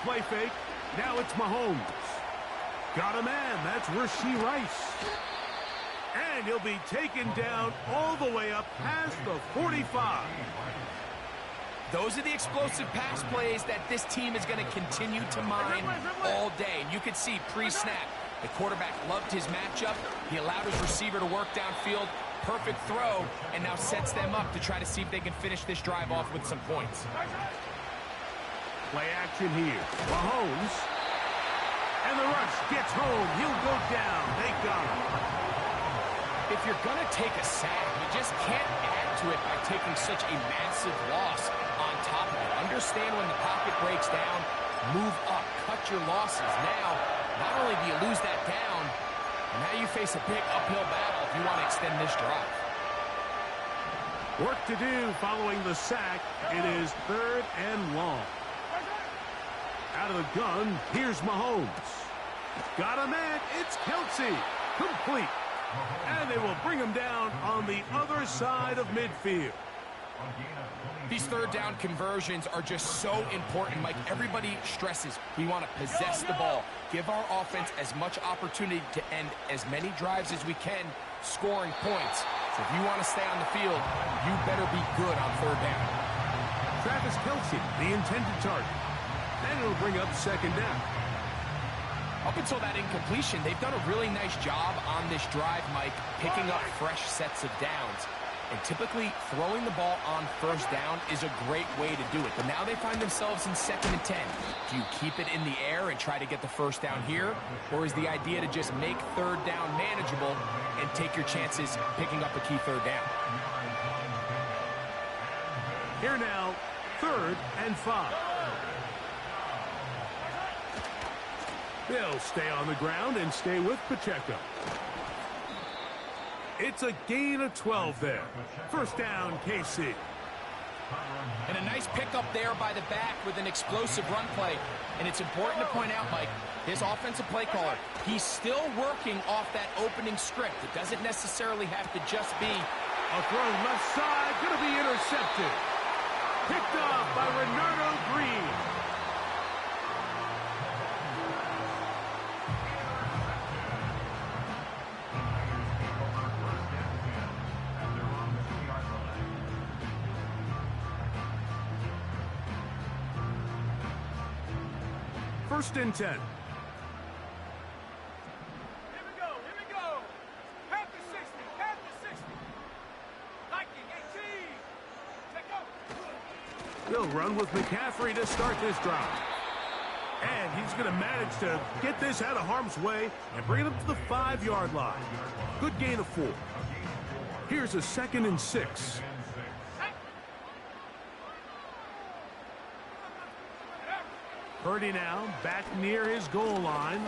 play fake. Now it's Mahomes. Got a man. That's Rashee Rice. And he'll be taken down all the way up past the 45. Those are the explosive pass plays that this team is going to continue to mine all day. And you can see pre-snap, the quarterback loved his matchup. He allowed his receiver to work downfield. Perfect throw, and now sets them up to try to see if they can finish this drive off with some points. Play action here. Mahomes. And the rush gets home. He'll go down. They got him. If you're going to take a sack, you just can't add to it by taking such a massive loss on top of it. Understand when the pocket breaks down, move up, cut your losses. Now, not only do you lose that down, but now you face a big uphill battle if you want to extend this drive. Work to do following the sack. It is 3rd and long. Out of the gun, here's Mahomes. Got a man. It's Kelsey. Complete. And they will bring him down on the other side of midfield. These third down conversions are just so important, Mike. Everybody stresses we want to possess the ball, give our offense as much opportunity to end as many drives as we can, scoring points. So if you want to stay on the field, you better be good on 3rd down. Travis Kelsey, the intended target. And it'll bring up 2nd down. Up until that incompletion, they've done a really nice job on this drive, Mike, picking up fresh sets of downs. And typically, throwing the ball on 1st down is a great way to do it. But now they find themselves in 2nd and 10. Do you keep it in the air and try to get the 1st down here? Or is the idea to just make 3rd down manageable and take your chances picking up a key 3rd down? Here now, 3rd and 5. They'll stay on the ground and stay with Pacheco. It's a gain of 12 there. 1st down, KC. And a nice pickup there by the back with an explosive run play. And it's important to point out, Mike, his offensive play caller, he's still working off that opening script. It doesn't necessarily have to just be a throw left side, going to be intercepted. Picked off by Renardo Green. First and 10. Here we go. Half the 60. Liking 18. They'll run with McCaffrey to start this drive. And he's going to manage to get this out of harm's way and bring it up to the 5-yard line. Good gain of 4. Here's a 2nd and 6. Purdy now back near his goal line.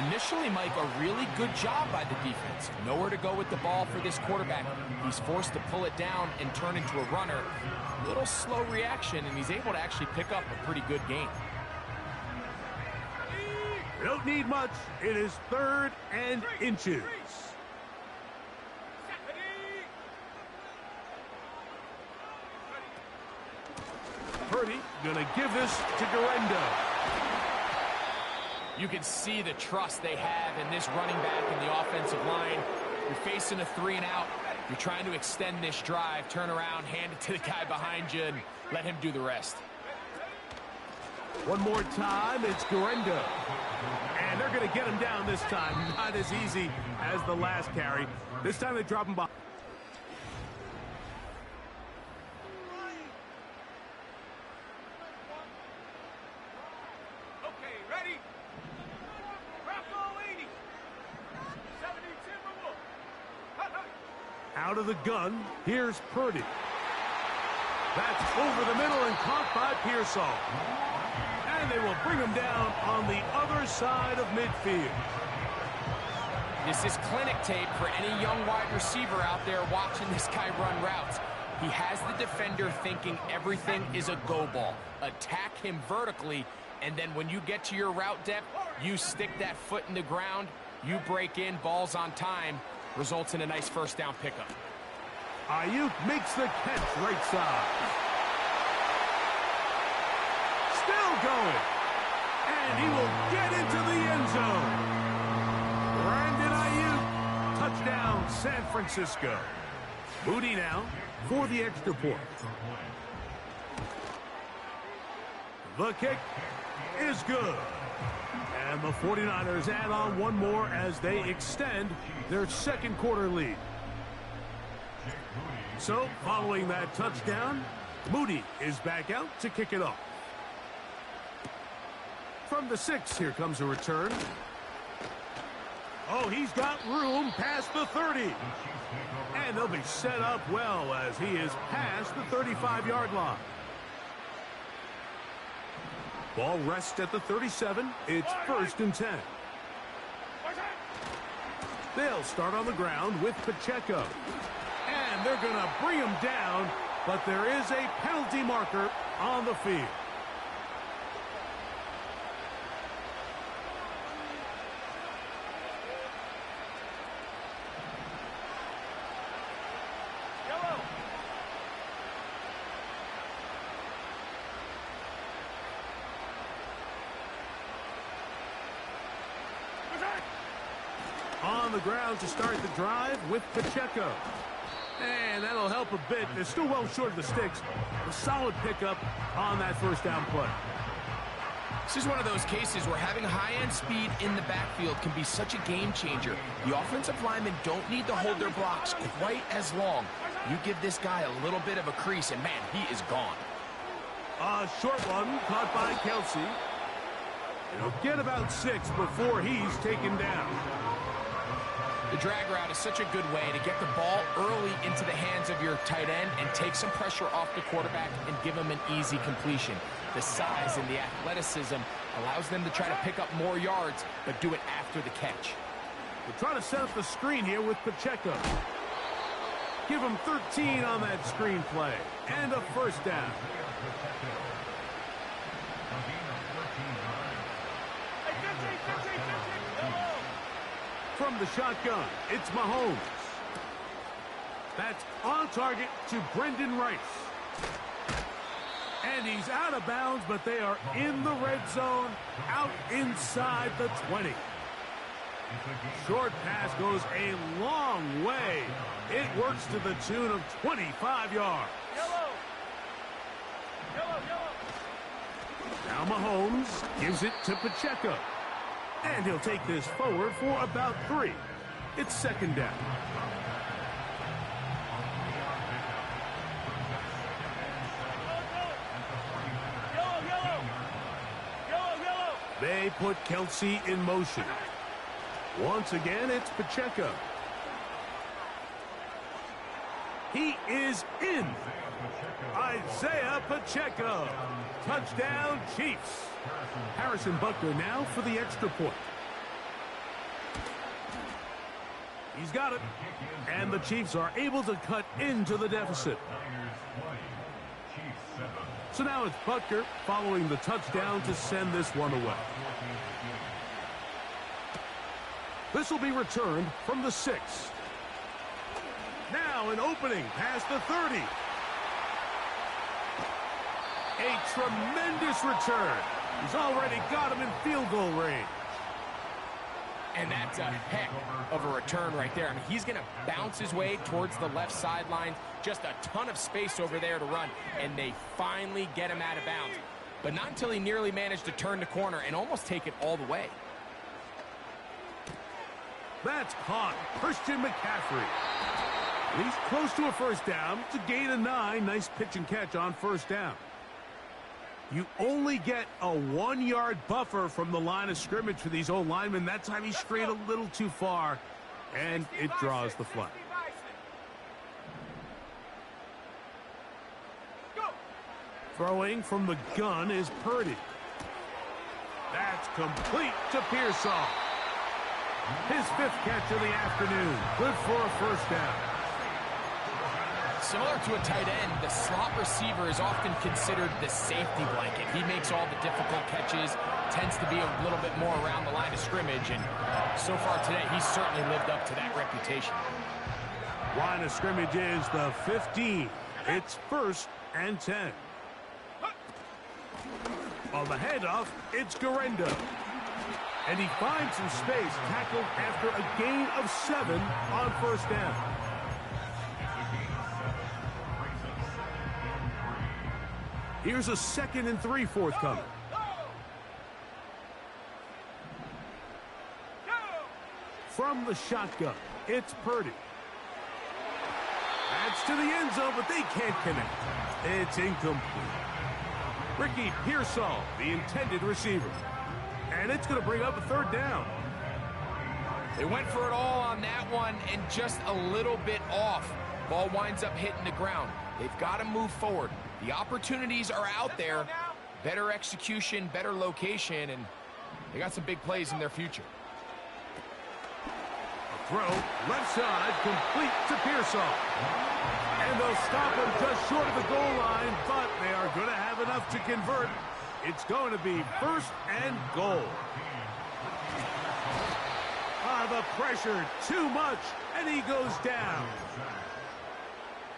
Initially, Mike, a really good job by the defense. Nowhere to go with the ball for this quarterback. He's forced to pull it down and turn into a runner. Little slow reaction, and he's able to actually pick up a pretty good gain. Don't need much. It is 3rd and inches. Purdy gonna give this to Guerrero. You can see the trust they have in this running back in the offensive line. You're facing a 3-and-out. You're trying to extend this drive, turn around, hand it to the guy behind you, and let him do the rest. One more time, it's Guerrero. And they're gonna get him down this time. Not as easy as the last carry. This time they drop him behind. Out of the gun, here's Purdy. That's over the middle and caught by Pearsall. And they will bring him down on the other side of midfield. This is clinic tape for any young wide receiver out there watching this guy run routes. He has the defender thinking everything is a go ball. Attack him vertically, and then when you get to your route depth, you stick that foot in the ground, you break in, balls on time, results in a nice 1st down pickup. Ayuk makes the catch right side. still going. And he will get into the end zone. Brandon Ayuk, touchdown San Francisco. Moody now for the extra point. The kick is good. And the 49ers add on one more as they extend their second quarter lead. So, following that touchdown, Moody is back out to kick it off. From the 6, here comes a return. Oh, he's got room past the 30. And they'll be set up well as he is past the 35-yard line. Ball rests at the 37. It's 1st and 10. They'll start on the ground with Pacheco. And they're going to bring him down, but there is a penalty marker on the field. On the ground to start the drive with Pacheco. And that'll help a bit. They're still well short of the sticks. A solid pickup on that first down play. This is one of those cases where having high-end speed in the backfield can be such a game changer. The offensive linemen don't need to hold their blocks quite as long. You give this guy a little bit of a crease, and man, he is gone. A short one caught by Kelsey. He'll get about 6 before he's taken down. The drag route is such a good way to get the ball early into the hands of your tight end and take some pressure off the quarterback and give him an easy completion. The size and the athleticism allows them to try to pick up more yards, but do it after the catch. We're trying to set up the screen here with Pacheco. Give him 13 on that screen play. And a first down. From the shotgun, it's Mahomes. That's on target to Brendan Rice. And he's out of bounds, but they are in the red zone, out inside the 20. Short pass goes a long way. It works to the tune of 25 yards. Now Mahomes gives it to Pacheco. And he'll take this forward for about 3. It's 2nd down. They put Kelsey in motion. Once again, it's Pacheco. He is in. Isaiah Pacheco. Touchdown, Chiefs. Harrison Butker now for the extra point. He's got it. And the Chiefs are able to cut into the deficit. So now it's Butker following the touchdown to send this one away. This will be returned from the 6. Now an opening past the 30. A tremendous return. He's already got him in field goal range. And that's a heck of a return right there. I mean, he's going to bounce his way towards the left sideline. Just a ton of space over there to run. And they finally get him out of bounds. But not until he nearly managed to turn the corner and almost take it all the way. That's caught. Christian McCaffrey. He's close to a first down. It's a gain of 9. Nice pitch and catch on first down. You only get a 1-yard buffer from the line of scrimmage for these old linemen. That time he strayed a little too far, and it draws the flag. Throwing from the gun is Purdy. That's complete to Pearsall. His 5th catch of the afternoon. Good for a first down. Similar to a tight end, the slot receiver is often considered the safety blanket. He makes all the difficult catches, tends to be a little bit more around the line of scrimmage, and so far today, he's certainly lived up to that reputation. Line of scrimmage is the 15. It's 1st and 10. On the handoff, it's Garendo. And he finds some space, tackled after a gain of 7 on first down. Here's a 2nd and 3 forthcoming. From the shotgun, it's Purdy. That's to the end zone, but they can't connect. It's incomplete. Ricky Pearsall, the intended receiver. And it's going to bring up a 3rd down. They went for it all on that one and just a little bit off. Ball winds up hitting the ground. They've got to move forward. The opportunities are out there. Better execution, better location, and they got some big plays in their future. A throw, left side, complete to Pearsall. And they'll stop him just short of the goal line, but they are going to have enough to convert. It's going to be 1st and goal. The pressure, too much, and he goes down.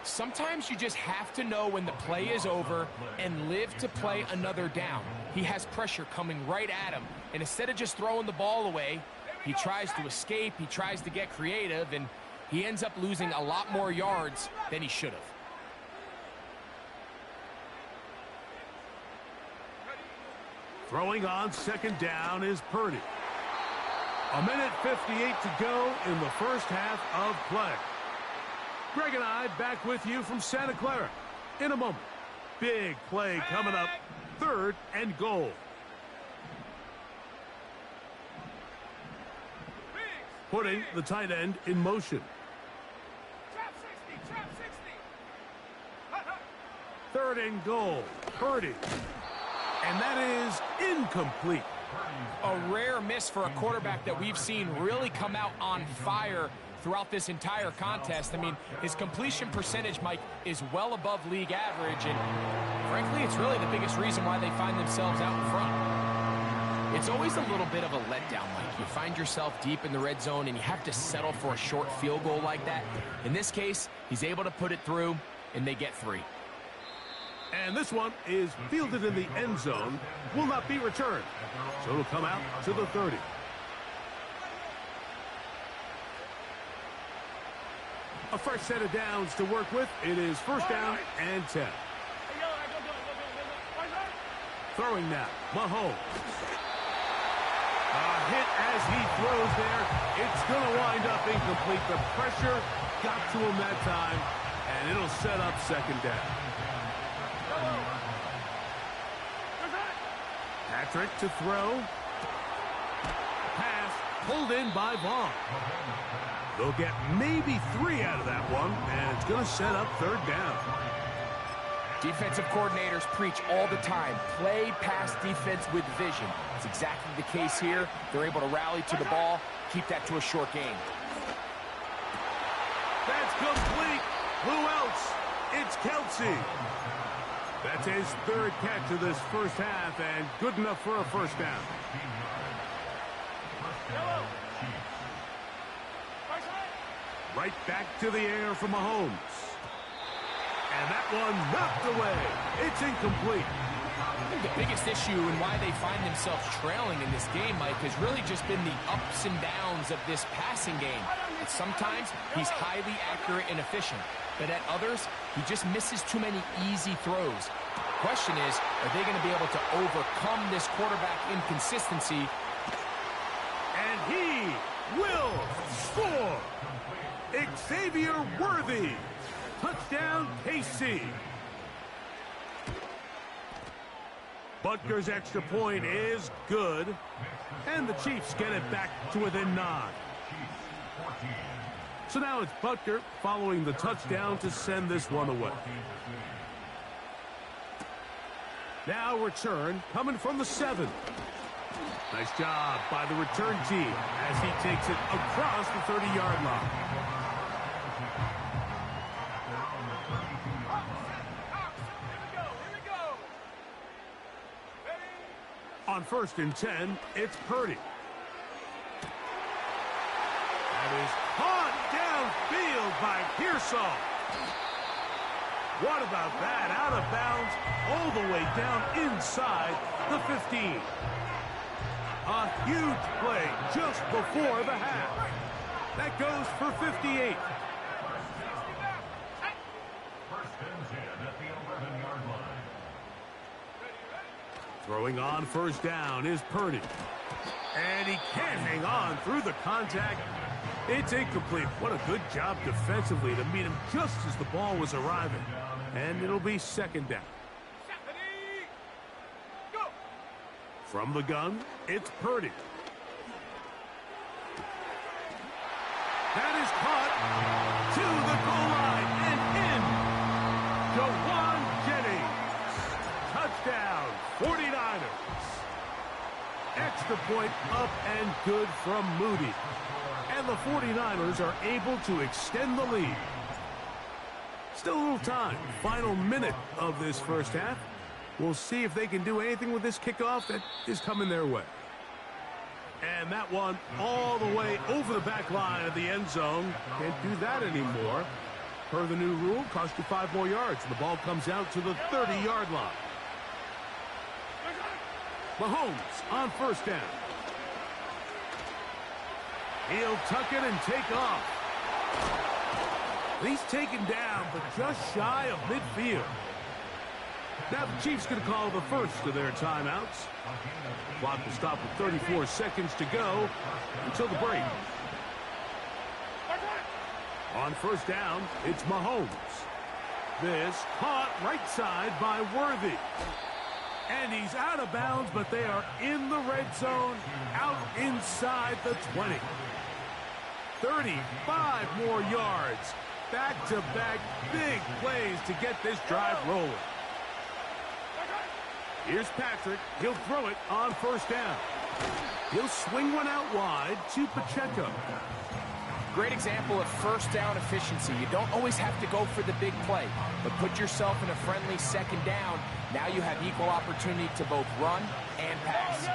Sometimes you just have to know when the play is over and live to play another down. He has pressure coming right at him, and instead of just throwing the ball away, he tries to escape, he tries to get creative, and he ends up losing a lot more yards than he should have. Throwing on 2nd down is Purdy. 1:58 to go in the first half of play. Greg and I back with you from Santa Clara in a moment. Big play coming up, 3rd and goal. Putting the tight end in motion. Trap 60, trap 60. 3rd and goal, Purdy. And that is incomplete. A rare miss for a quarterback that we've seen really come out on fire throughout this entire contest. I mean, his completion percentage, Mike, is well above league average, and frankly, it's really the biggest reason why they find themselves out in front. It's always a little bit of a letdown, Mike. You find yourself deep in the red zone, and you have to settle for a short field goal like that. In this case, he's able to put it through, and they get 3. And this one is fielded in the end zone, will not be returned. So it'll come out to the 30. A fresh set of downs to work with. It is 1st down and 10. Throwing now, Mahomes. A hit as he throws there. It's going to wind up incomplete. The pressure got to him that time, and it'll set up 2nd down. Patrick to throw. Pass pulled in by Vaughn. They'll get maybe 3 out of that one, and it's going to set up 3rd down. Defensive coordinators preach all the time, play pass defense with vision. It's exactly the case here. They're able to rally to the ball, keep that to a short game. That's complete. Who else? It's Kelsey. That's his 3rd catch of this first half, and good enough for a 1st down. Right back to the air for Mahomes. And that one knocked away. It's incomplete. I think the biggest issue and why they find themselves trailing in this game, Mike, has really just been the ups and downs of this passing game. And sometimes he's highly accurate and efficient, but at others, he just misses too many easy throws. The question is, are they going to be able to overcome this quarterback inconsistency? And he will score. Xavier Worthy. Touchdown, KC. Butker's extra point is good. And the Chiefs get it back to within 9. So now it's Butker following the touchdown to send this one away. Now return coming from the 7. Nice job by the return team as he takes it across the 30-yard line. On 1st and 10, it's Purdy. That is caught downfield by Pearsall. What about that? Out of bounds, all the way down inside the 15. A huge play just before the half. That goes for 58. Throwing on first down is Purdy. And he can't hang on through the contact. It's incomplete. What a good job defensively to meet him just as the ball was arriving. And it'll be second down. From the gun, it's Purdy. That is caught to the goal line and in. Jawan Jennings. Touchdown, 49ers. Extra point up and good from Moody. And the 49ers are able to extend the lead. Still a little time. Final minute of this first half. We'll see if they can do anything with this kickoff that is coming their way. And that one all the way over the back line of the end zone. Can't do that anymore. Per the new rule, cost you 5 more yards. The ball comes out to the 30-yard line. Mahomes on first down. He'll tuck it and take off. He's taken down, but just shy of midfield. Now the Chiefs going to call the first of their timeouts. Clock will stop with 34 seconds to go until the break. On first down, it's Mahomes. This caught right side by Worthy. And he's out of bounds, but they are in the red zone, out inside the 20. 35 more yards. Back-to-back big plays to get this drive rolling. Here's Patrick. He'll throw it on first down. He'll swing one out wide to Pacheco. Great example of first down efficiency. You don't always have to go for the big play, but put yourself in a friendly second down. Now you have equal opportunity to both run and pass.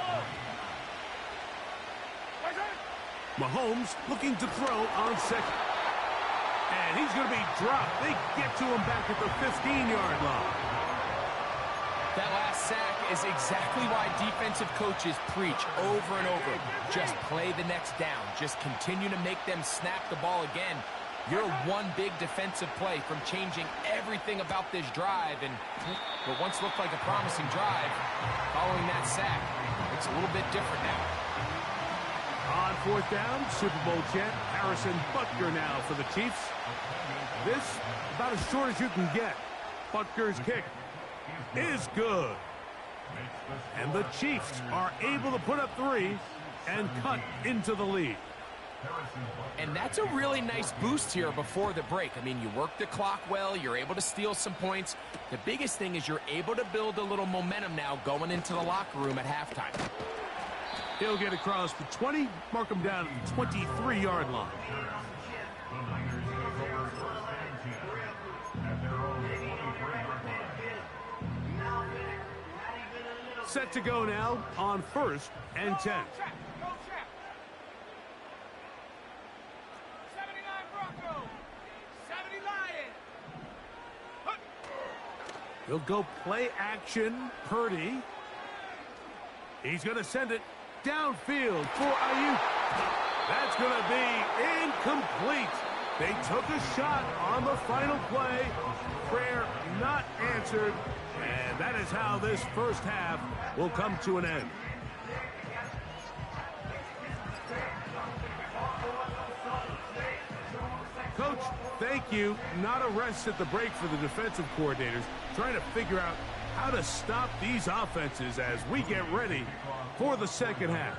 Mahomes looking to throw on second. And he's going to be dropped. They get to him back at the 15-yard line. That last sack is exactly why defensive coaches preach over and over. Just play the next down. Just continue to make them snap the ball again. You're one big defensive play from changing everything about this drive. And what once looked like a promising drive, following that sack, it's a little bit different now. On fourth down, Super Bowl champ Harrison Butker now for the Chiefs. This about as short as you can get. Butker's kick is good. And the Chiefs are able to put up 3 and cut into the lead. And that's a really nice boost here before the break. I mean, you work the clock well, you're able to steal some points. The biggest thing is you're able to build a little momentum now going into the locker room at halftime. He'll get across the 20, mark him down at the 23-yard line. Set to go now on first and 10. 79 Broncos. 70 Lions. He'll go play action. Purdy. He's going to send it downfield for Ayuk. That's going to be incomplete. They took a shot on the final play. Prayer not answered. And that is how this first half will come to an end. Coach, thank you. Not a rest at the break for the defensive coordinators, trying to figure out how to stop these offenses as we get ready for the second half.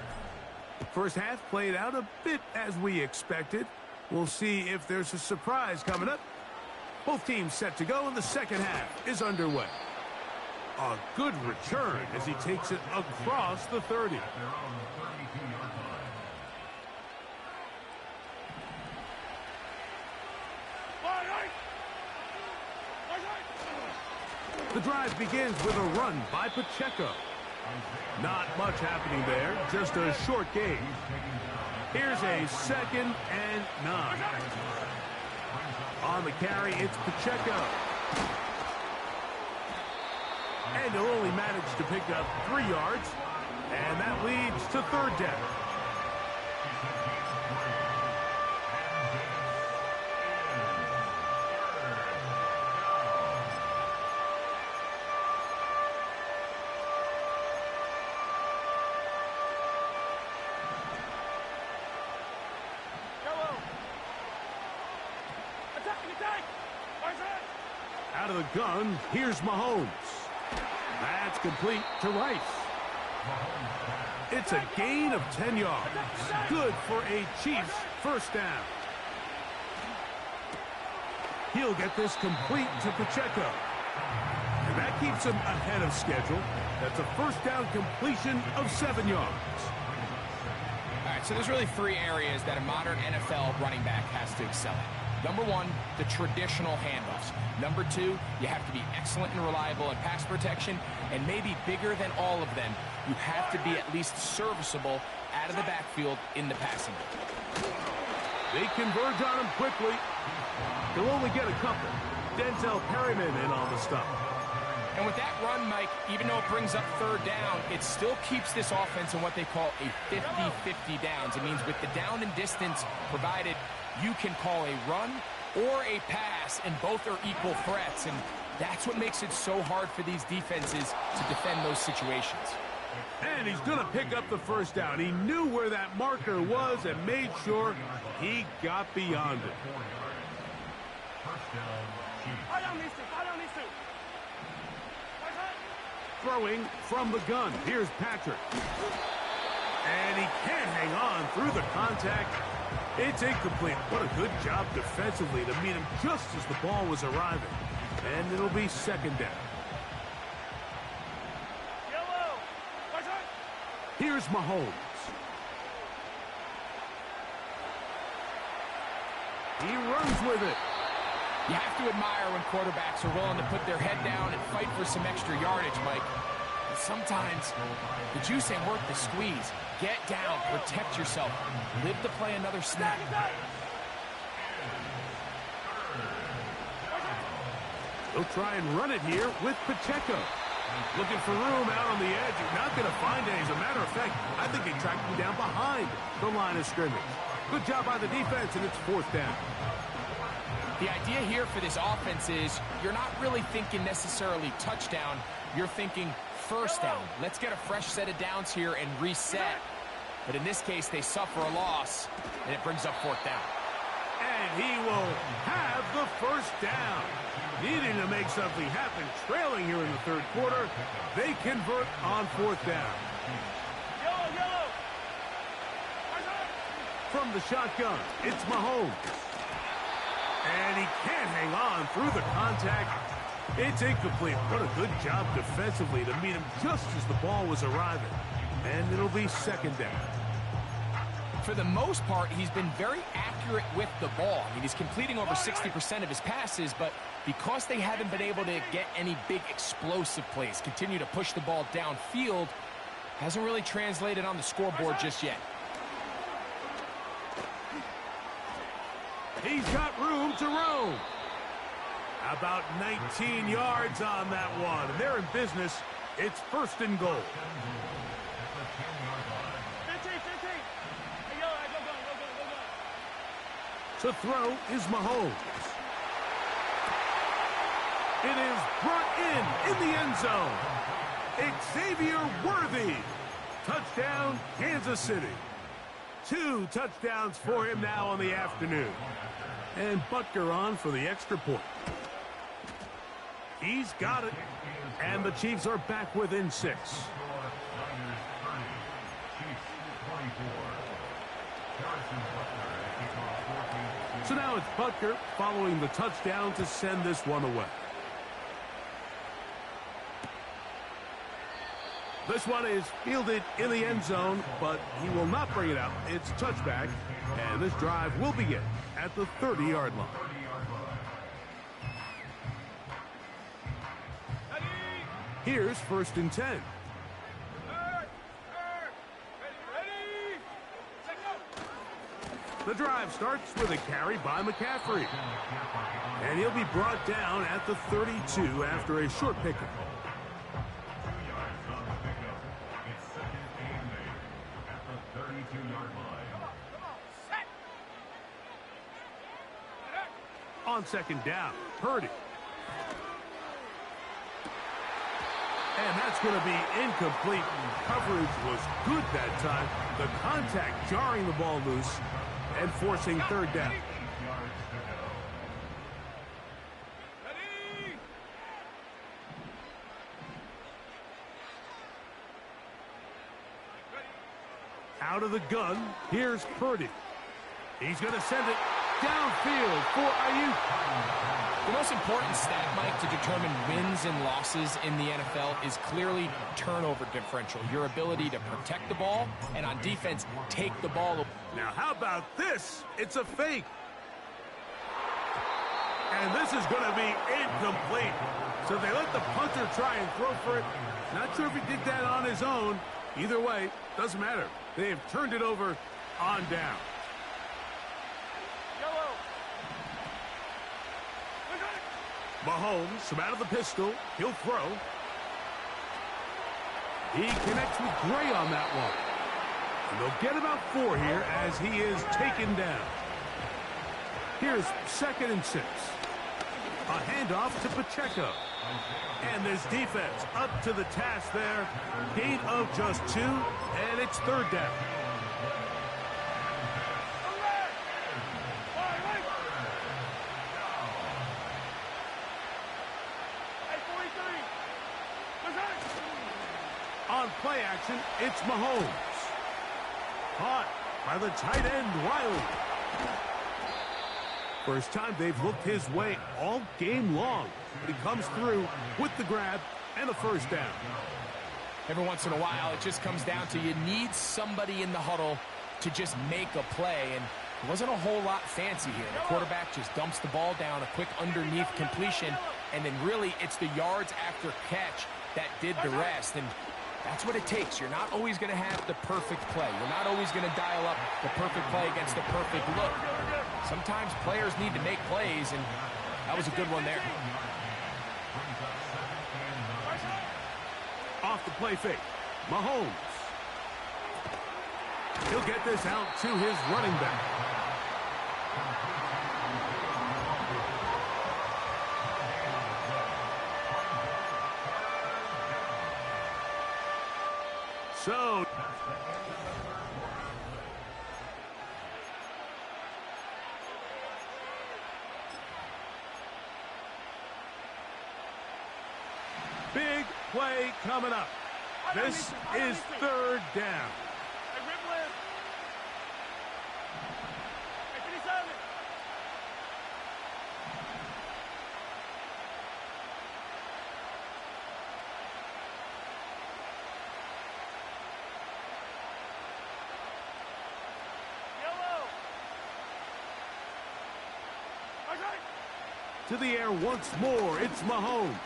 The first half played out a bit as we expected. We'll see if there's a surprise coming up. Both teams set to go, and the second half is underway. A good return as he takes it across the 30. The drive begins with a run by Pacheco. Not much happening there, just a short gain. Here's a 2nd and 9. On the carry, it's Pacheco. And he'll only manage to pick up 3 yards. And that leads to third down. Out of the gun, here's Mahomes. That's complete to Rice. It's a gain of 10 yards. Good for a Chiefs first down. He'll get this complete to Pacheco. And that keeps him ahead of schedule. That's a first down completion of 7 yards. All right, so there's really 3 areas that a modern NFL running back has to excel at. Number 1, the traditional handoffs. Number 2, you have to be excellent and reliable in pass protection. And maybe bigger than all of them, you have to be at least serviceable out of the backfield in the passing game. They converge on him quickly. He'll only get a couple. Denzel Perryman in on the stop. And with that run, Mike, even though it brings up third down, it still keeps this offense in what they call a 50-50 downs. It means with the down and distance provided, you can call a run or a pass, and both are equal threats. And that's what makes it so hard for these defenses to defend those situations. And he's going to pick up the first down. He knew where that marker was and made sure he got beyond it. Throwing from the gun. Here's Patrick. And he can't hang on through the contact. It's incomplete. What a good job defensively to meet him just as the ball was arriving. And it'll be second down. Here's Mahomes. He runs with it. You have to admire when quarterbacks are willing to put their head down and fight for some extra yardage, Mike. But sometimes the juice ain't worth the squeeze. Get down, protect yourself, live to play another snap. He'll try and run it here with Pacheco. Looking for room out on the edge. He's not going to find it. As a matter of fact, I think he tracked him down behind the line of scrimmage. Good job by the defense, and it's fourth down. The idea here for this offense is you're not really thinking necessarily touchdown. You're thinking first down. Let's get a fresh set of downs here and reset. But in this case, they suffer a loss, and it brings up fourth down. And he will have the first down. Needing to make something happen, trailing here in the third quarter. They convert on fourth down. From the shotgun, it's Mahomes. And he can't hang on through the contact. It's incomplete. What a good job defensively to meet him just as the ball was arriving. And it'll be second down. For the most part, he's been very accurate with the ball. I mean, he's completing over 60% of his passes, but because they haven't been able to get any big explosive plays, continue to push the ball downfield, hasn't really translated on the scoreboard just yet. He's got room to roam. About 19 yards on that one. And they're in business. It's first and goal. To throw is Mahomes. It is brought in the end zone. Xavier Worthy. Touchdown, Kansas City. 2 touchdowns for him now on the afternoon. And Butker on for the extra point. He's got it. And the Chiefs are back within 6. So now it's Butker following the touchdown to send this one away. This one is fielded in the end zone, but he will not bring it out. It's touchback, and this drive will begin at the 30-yard line. Here's first and 10. The drive starts with a carry by McCaffrey. And he'll be brought down at the 32 after a short pickup. on second down. Purdy. And that's going to be incomplete. Coverage was good that time. The contact jarring the ball loose and forcing third down. Out of the gun, here's Purdy. He's going to send it downfield for Ayuk. The most important stat, Mike, to determine wins and losses in the NFL is clearly turnover differential. Your ability to protect the ball and on defense, take the ball. Now, how about this? It's a fake. And this is going to be incomplete. So they let the punter try and throw for it. Not sure if he did that on his own. Either way, doesn't matter. They have turned it over on down. Mahomes, from out of the pistol, he'll throw. He connects with Gray on that one. And they'll get about 4 here as he is taken down. Here's 2nd and 6. A handoff to Pacheco. And this defense up to the task there. Gain of just 2, and it's 3rd down. On play action, it's Mahomes. Caught by the tight end, Wiley. First time they've looked his way all game long. But he comes through with the grab and a 1st down. Every once in a while, it just comes down to you need somebody in the huddle to just make a play. And it wasn't a whole lot fancy here. The quarterback just dumps the ball down, a quick underneath completion, and then really it's the yards after catch that did the rest. And that's what it takes. You're not always going to have the perfect play. You're not always going to dial up the perfect play against the perfect look. Sometimes players need to make plays, and that was a good one there. Off the play fake, Mahomes. He'll get this out to his running back. So, big play coming up. This is 3rd down. To the air once more, it's Mahomes.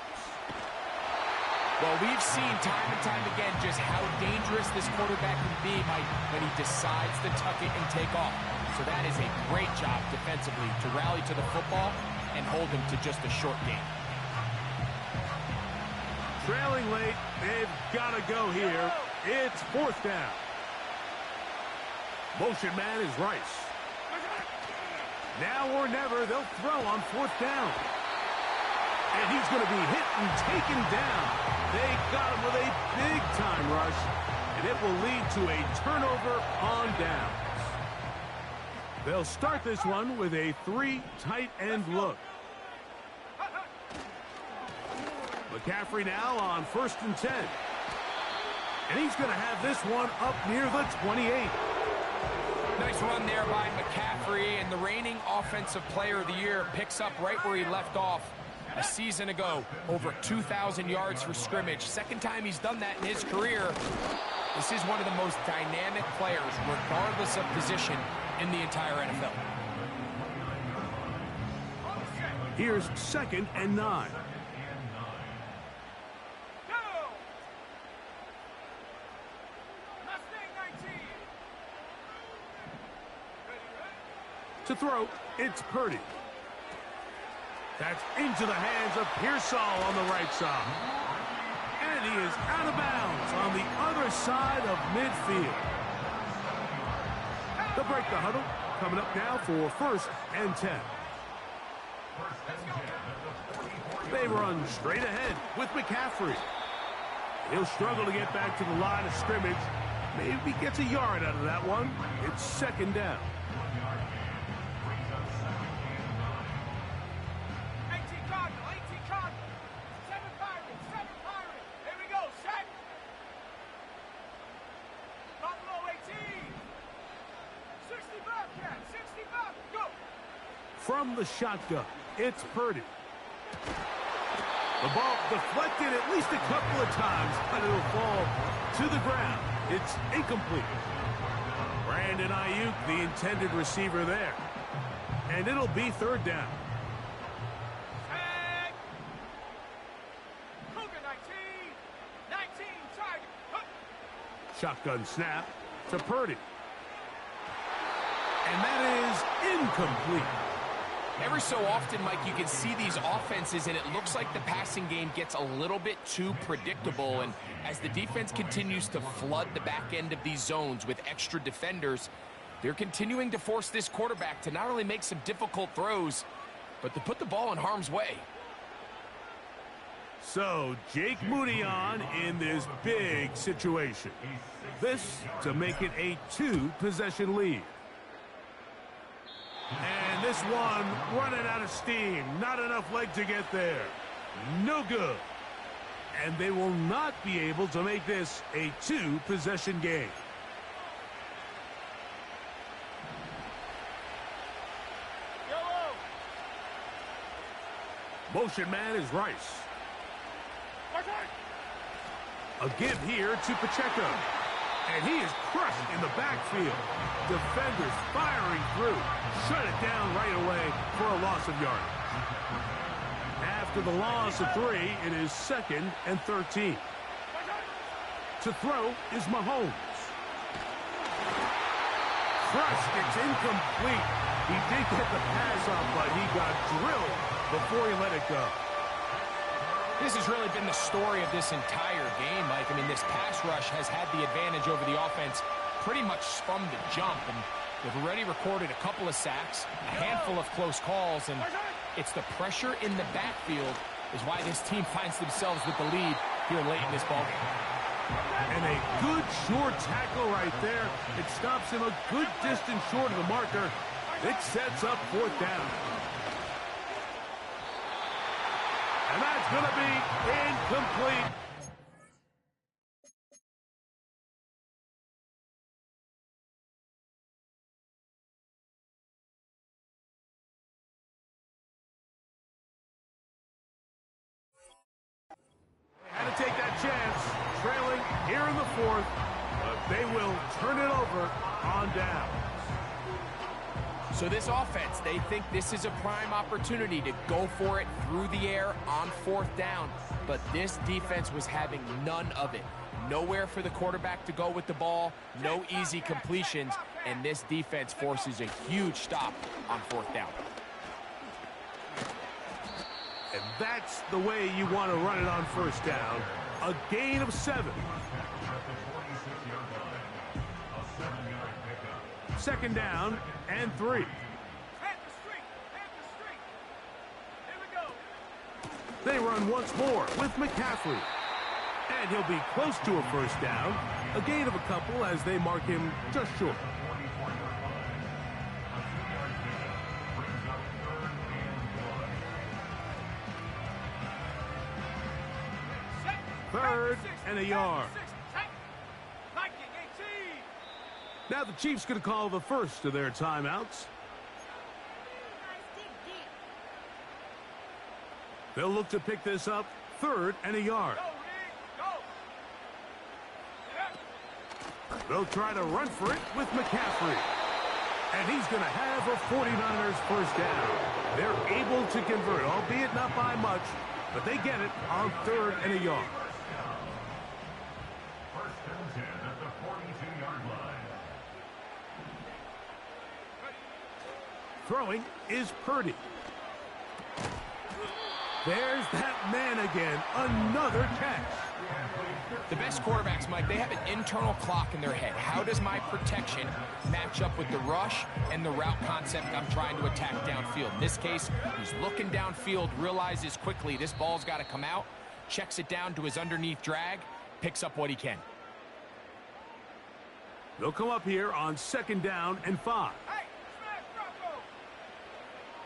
Well, we've seen time and time again just how dangerous this quarterback can be, Mike, when he decides to tuck it and take off. So that is a great job defensively to rally to the football and hold him to just a short game. Trailing late, they've got to go here. It's 4th down. Motion man is Rice. Now or never, they'll throw on 4th down. And he's going to be hit and taken down. They got him with a big-time rush, and it will lead to a turnover on downs. They'll start this one with a 3 tight end look. McCaffrey now on 1st and 10. And he's going to have this one up near the 28. Nice run there by McCaffrey, and the reigning offensive player of the year picks up right where he left off a season ago. Over 2,000 yards for scrimmage. 2nd time he's done that in his career. This is one of the most dynamic players, regardless of position, in the entire NFL. Here's 2nd and 9. To throw, it's Purdy. That's into the hands of Pearsall on the right side. And he is out of bounds on the other side of midfield. They'll break the huddle. Coming up now for 1st and 10. They run straight ahead with McCaffrey. He'll struggle to get back to the line of scrimmage. Maybe gets a yard out of that one. It's second down. 18 Cardinal, 18 Cardinal. 7 Pirates, 7 Pirates. Here we go, set. Buffalo 18. 60 Bobcat, 60 Bob, go. From the shotgun, it's Purdy. The ball deflected at least a couple of times, but it'll fall to the ground. It's incomplete. Brandon Ayuk, the intended receiver there. And it'll be third down. Set. Cougar 19. 19 target. Hook. Shotgun snap to Purdy. And that is incomplete. Every so often, Mike, you can see these offenses, and it looks like the passing game gets a little bit too predictable. And as the defense continues to flood the back end of these zones with extra defenders, they're continuing to force this quarterback to not only make some difficult throws, but to put the ball in harm's way. So, Jake Moody on in this big situation. This to make it a 2-possession lead. And this one running out of steam. Not enough leg to get there. No good. And they will not be able to make this a 2-possession game. Motion man is Rice. A give here to Pacheco. And he is crushed in the backfield. Defenders firing through. Shut it down right away for a loss of yardage. After the loss of 3, it is 2nd and 13. To throw is Mahomes. Crushed, it's incomplete. He did get the pass off, but he got drilled before he let it go. This has really been the story of this entire game, Mike. I mean, this pass rush has had the advantage over the offense pretty much from the jump. And they've already recorded a couple of sacks, a handful of close calls, and it's the pressure in the backfield is why this team finds themselves with the lead here late in this ballgame. And a good short tackle right there. It stops him a good distance short of the marker. It sets up 4th down. And that's going to be incomplete. Had to take that chance, trailing here in the 4th, but they will turn it over on down. So this offense, they think this is a prime opportunity to go for it through the air on 4th down. But this defense was having none of it. Nowhere for the quarterback to go with the ball, no easy completions, and this defense forces a huge stop on 4th down. And that's the way you want to run it on 1st down. A gain of 7. 2nd down and 3. They run once more with McCaffrey. And he'll be close to a 1st down. A gain of a couple as they mark him just short. Third and a yard. Now the Chiefs going to call the first of their timeouts. They'll look to pick this up 3rd and a yard. They'll try to run for it with McCaffrey. And he's going to have a 49ers 1st down. They're able to convert, albeit not by much, but they get it on 3rd and a yard. Throwing is Purdy. There's that man again. Another catch. The best quarterbacks, Mike, they have an internal clock in their head. How does my protection match up with the rush and the route concept I'm trying to attack downfield? In this case, he's looking downfield, realizes quickly this ball's got to come out, checks it down to his underneath drag, picks up what he can. They'll come up here on 2nd down and 5. Hey, smash Bronco!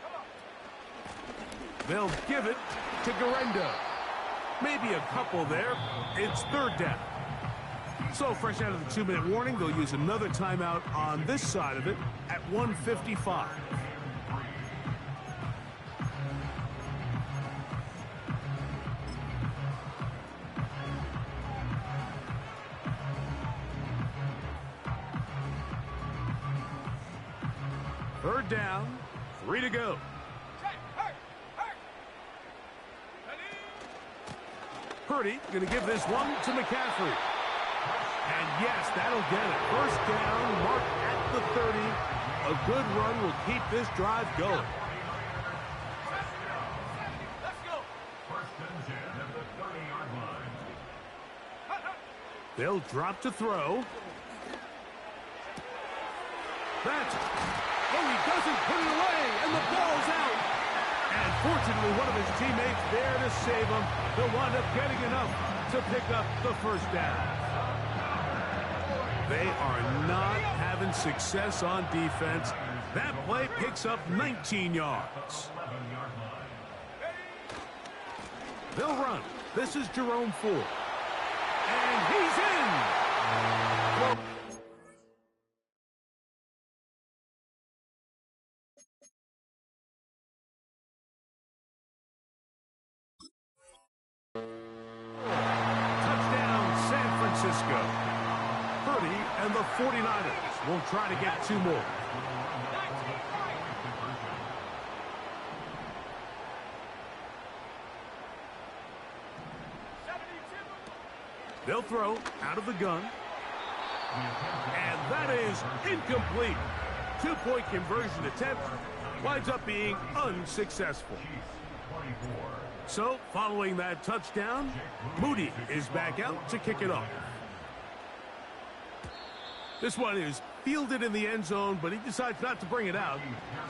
Come on. They'll give it to Garendo. Maybe a couple there. It's 3rd down. So fresh out of the 2-minute warning, they'll use another timeout on this side of it at 1:55. Third down, 3 to go. Purdy going to give this one to McCaffrey. And yes, that'll get it. 1st down, marked at the 30. A good run will keep this drive going. Let's go. They'll drop to throw. That's it. Oh, he doesn't put it away, and the ball's out. And fortunately, one of his teammates there to save him. They'll wind up getting enough to pick up the 1st down. They are not having success on defense. That play picks up 19 yards. They'll run. This is Jerome Ford. And he's in. Well, touchdown, San Francisco. Purdy and the 49ers will try to get 2 more. They'll throw out of the gun. And that is incomplete. 2-point conversion attempt winds up being unsuccessful. So, following that touchdown, Moody is back out to kick it off. This one is fielded in the end zone, but he decides not to bring it out.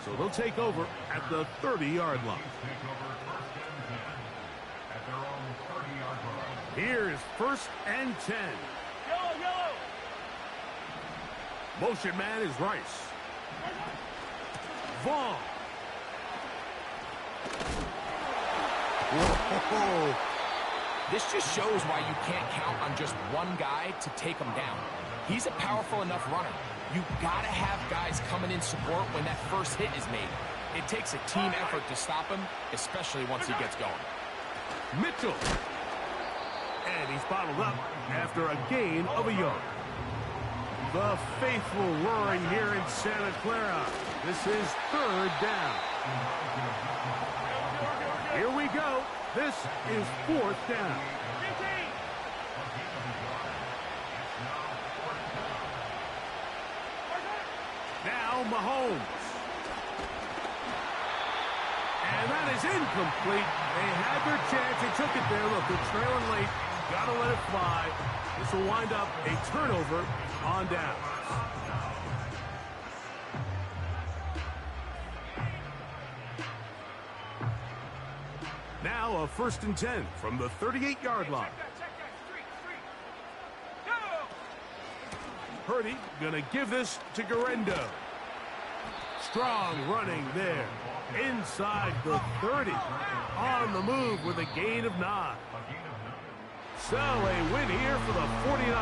So they'll take over at the 30-yard line. Here's 1st and 10. Yellow, yellow. Motion man is Rice. Vaughn. Whoa. This just shows why you can't count on just one guy to take him down. He's a powerful enough runner. You gotta have guys coming in support when that first hit is made. It takes a team effort to stop him, especially once he gets going. Mitchell. And he's bottled up after a gain of a yard. The faithful roaring here in Santa Clara. This is 3rd down. Here we go. This is 4th down. Now Mahomes. And that is incomplete. They had their chance. They took it there. Look, they're trailing late. Got to let it fly. This will wind up a turnover on down. Now a 1st and 10 from the 38-yard line. Check that. Street. Go. Purdy gonna give this to Garendo. Strong running there. Inside the 30. On the move with a gain of 9. So a win here for the 49ers.